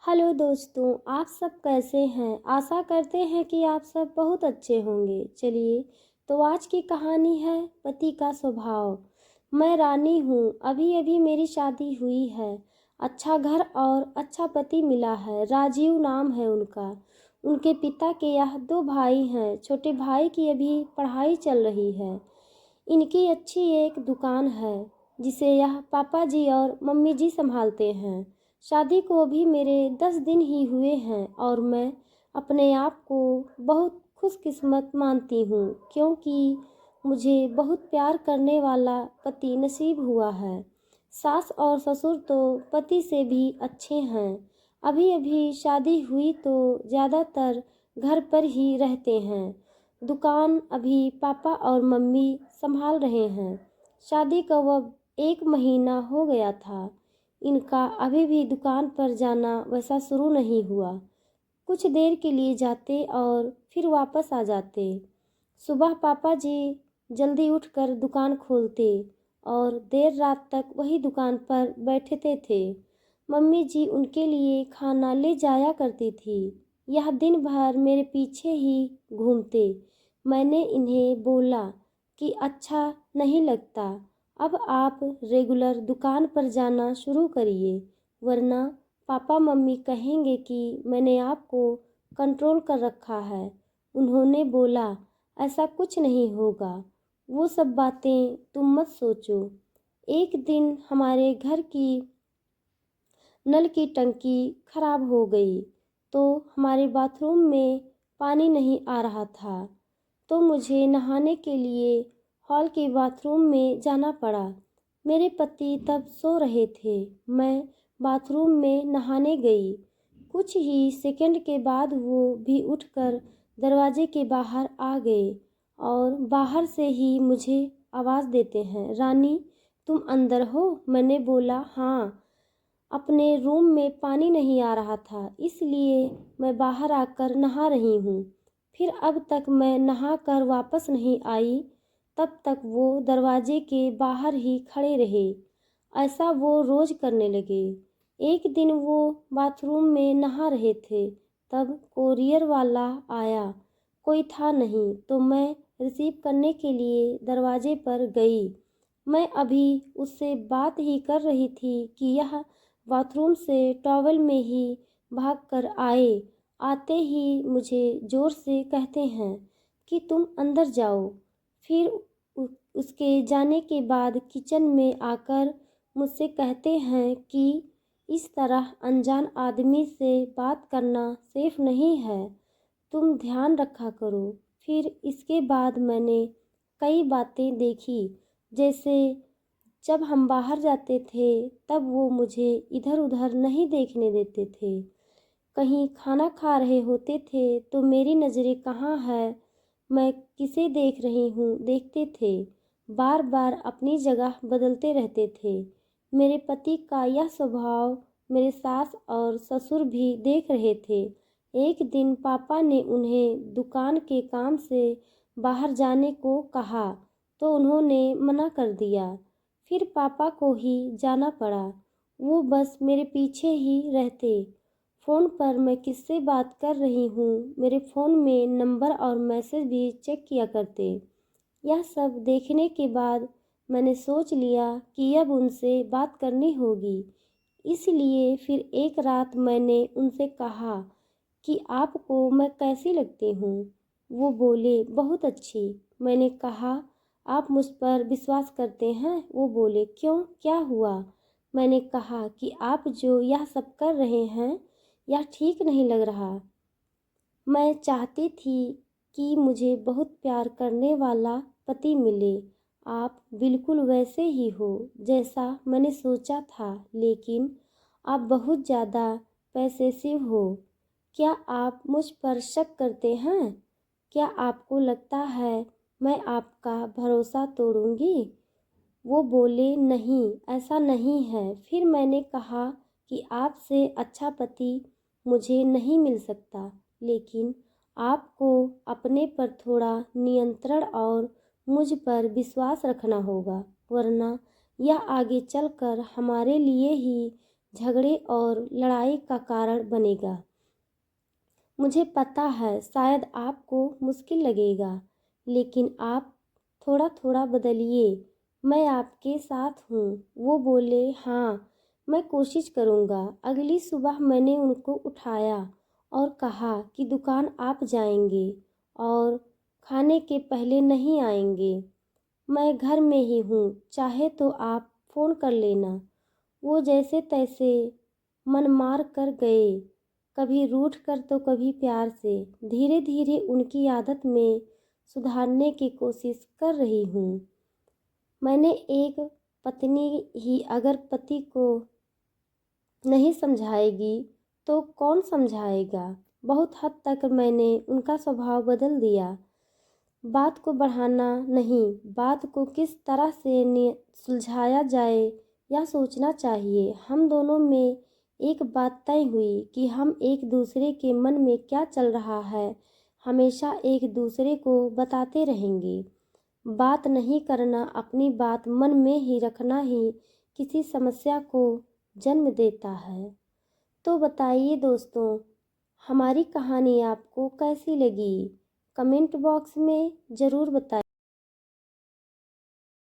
Hello दोस्तों, आप सब कैसे हैं? आशा करते हैं कि आप सब बहुत अच्छे होंगे। चलिए, तो आज की कहानी है पति का स्वभाव। मैं रानी हूँ, अभी-अभी मेरी शादी हुई है। अच्छा घर और अच्छा पति मिला है। राजीव नाम है उनका। उनके पिता के यहाँ 2 भाई हैं। छोटे भाई की अभी पढ़ाई चल रही है। इनकी अच्छी एक दुकान है जिसे यह पापा जी और मम्मी जी संभालते हैं। शादी को अभी मेरे 10 दिन ही हुए हैं और मैं अपने आप को बहुत खुशकिस्मत मानती हूँ क्योंकि मुझे बहुत प्यार करने वाला पति नसीब हुआ है। सास और ससुर तो पति से भी अच्छे हैं। अभी अभी शादी हुई तो ज़्यादातर घर पर ही रहते हैं। दुकान अभी पापा और मम्मी संभाल रहे हैं। शादी का वह 1 महीना हो गया था। इनका अभी भी दुकान पर जाना वैसा शुरू नहीं हुआ। कुछ देर के लिए जाते और फिर वापस आ जाते। सुबह पापा जी जल्दी उठकर दुकान खोलते और देर रात तक वही दुकान पर बैठते थे। मम्मी जी उनके लिए खाना ले जाया करती थी। यह दिन भर मेरे पीछे ही घूमते। मैंने इन्हें बोला कि अच्छा नहीं लगता, अब आप रेगुलर दुकान पर जाना शुरू करिए, वरना पापा मम्मी कहेंगे कि मैंने आपको कंट्रोल कर रखा है। उन्होंने बोला, ऐसा कुछ नहीं होगा, वो सब बातें तुम मत सोचो। एक दिन हमारे घर की नल की टंकी खराब हो गई तो हमारे बाथरूम में पानी नहीं आ रहा था, तो मुझे नहाने के लिए हॉल के बाथरूम में जाना पड़ा। मेरे पति तब सो रहे थे। मैं बाथरूम में नहाने गई। कुछ ही सेकंड के बाद वो भी उठकर दरवाजे के बाहर आ गए और बाहर से ही मुझे आवाज़ देते हैं, रानी तुम अंदर हो? मैंने बोला हाँ। अपने रूम में पानी नहीं आ रहा था इसलिए मैं बाहर आकर नहा रही हूँ। फिर अब तक मैं नहा कर वापस नहीं आई, तब तक वो दरवाजे के बाहर ही खड़े रहे। ऐसा वो रोज़ करने लगे। एक दिन वो बाथरूम में नहा रहे थे, तब कोरियर वाला आया। कोई था नहीं तो मैं रिसीव करने के लिए दरवाजे पर गई। मैं अभी उससे बात ही कर रही थी कि यह बाथरूम से टॉवल में ही भाग कर आए। आते ही मुझे ज़ोर से कहते हैं कि तुम अंदर जाओ। फिर उसके जाने के बाद किचन में आकर मुझसे कहते हैं कि इस तरह अनजान आदमी से बात करना सेफ नहीं है, तुम ध्यान रखा करो। फिर इसके बाद मैंने कई बातें देखी, जैसे जब हम बाहर जाते थे तब वो मुझे इधर उधर नहीं देखने देते थे। कहीं खाना खा रहे होते थे तो मेरी नज़रें कहाँ है, मैं किसे देख रही हूँ देखते थे। बार बार अपनी जगह बदलते रहते थे। मेरे पति का यह स्वभाव मेरे सास और ससुर भी देख रहे थे। एक दिन पापा ने उन्हें दुकान के काम से बाहर जाने को कहा तो उन्होंने मना कर दिया। फिर पापा को ही जाना पड़ा। वो बस मेरे पीछे ही रहते। फ़ोन पर मैं किससे बात कर रही हूँ मेरे फ़ोन में नंबर और मैसेज भी चेक किया करते। यह सब देखने के बाद मैंने सोच लिया कि अब उनसे बात करनी होगी। इसलिए फिर एक रात मैंने उनसे कहा कि आपको मैं कैसी लगती हूँ? वो बोले बहुत अच्छी। मैंने कहा आप मुझ पर विश्वास करते हैं? वो बोले क्यों, क्या हुआ? मैंने कहा कि आप जो यह सब कर रहे हैं यह ठीक नहीं लग रहा। मैं चाहती थी कि मुझे बहुत प्यार करने वाला पति मिले। आप बिल्कुल वैसे ही हो जैसा मैंने सोचा था, लेकिन आप बहुत ज़्यादा पॉसेसिव हो। क्या आप मुझ पर शक करते हैं? क्या आपको लगता है मैं आपका भरोसा तोड़ूंगी? वो बोले नहीं, ऐसा नहीं है। फिर मैंने कहा कि आपसे अच्छा पति मुझे नहीं मिल सकता, लेकिन आपको अपने पर थोड़ा नियंत्रण और मुझ पर विश्वास रखना होगा, वरना यह आगे चलकर हमारे लिए ही झगड़े और लड़ाई का कारण बनेगा। मुझे पता है शायद आपको मुश्किल लगेगा, लेकिन आप थोड़ा थोड़ा बदलिए। मैं आपके साथ हूँ। वो बोले, हाँ, मैं कोशिश करूँगा। अगली सुबह मैंने उनको उठाया और कहा कि दुकान आप जाएंगे और खाने के पहले नहीं आएंगे। मैं घर में ही हूँ, चाहे तो आप फ़ोन कर लेना। वो जैसे तैसे मन मार कर गए, कभी रूठ कर तो कभी प्यार से। धीरे धीरे उनकी आदत में सुधारने की कोशिश कर रही हूँ। मैंने एक पत्नी ही अगर पति को नहीं समझाएगी तो कौन समझाएगा। बहुत हद तक मैंने उनका स्वभाव बदल दिया। बात को बढ़ाना नहीं, बात को किस तरह से सुलझाया जाए यह सोचना चाहिए। हम दोनों में एक बात तय हुई कि हम एक दूसरे के मन में क्या चल रहा है हमेशा एक दूसरे को बताते रहेंगे। बात नहीं करना, अपनी बात मन में ही रखना ही किसी समस्या को जन्म देता है। तो बताइए दोस्तों, हमारी कहानी आपको कैसी लगी? कमेंट बॉक्स में ज़रूर बताइए।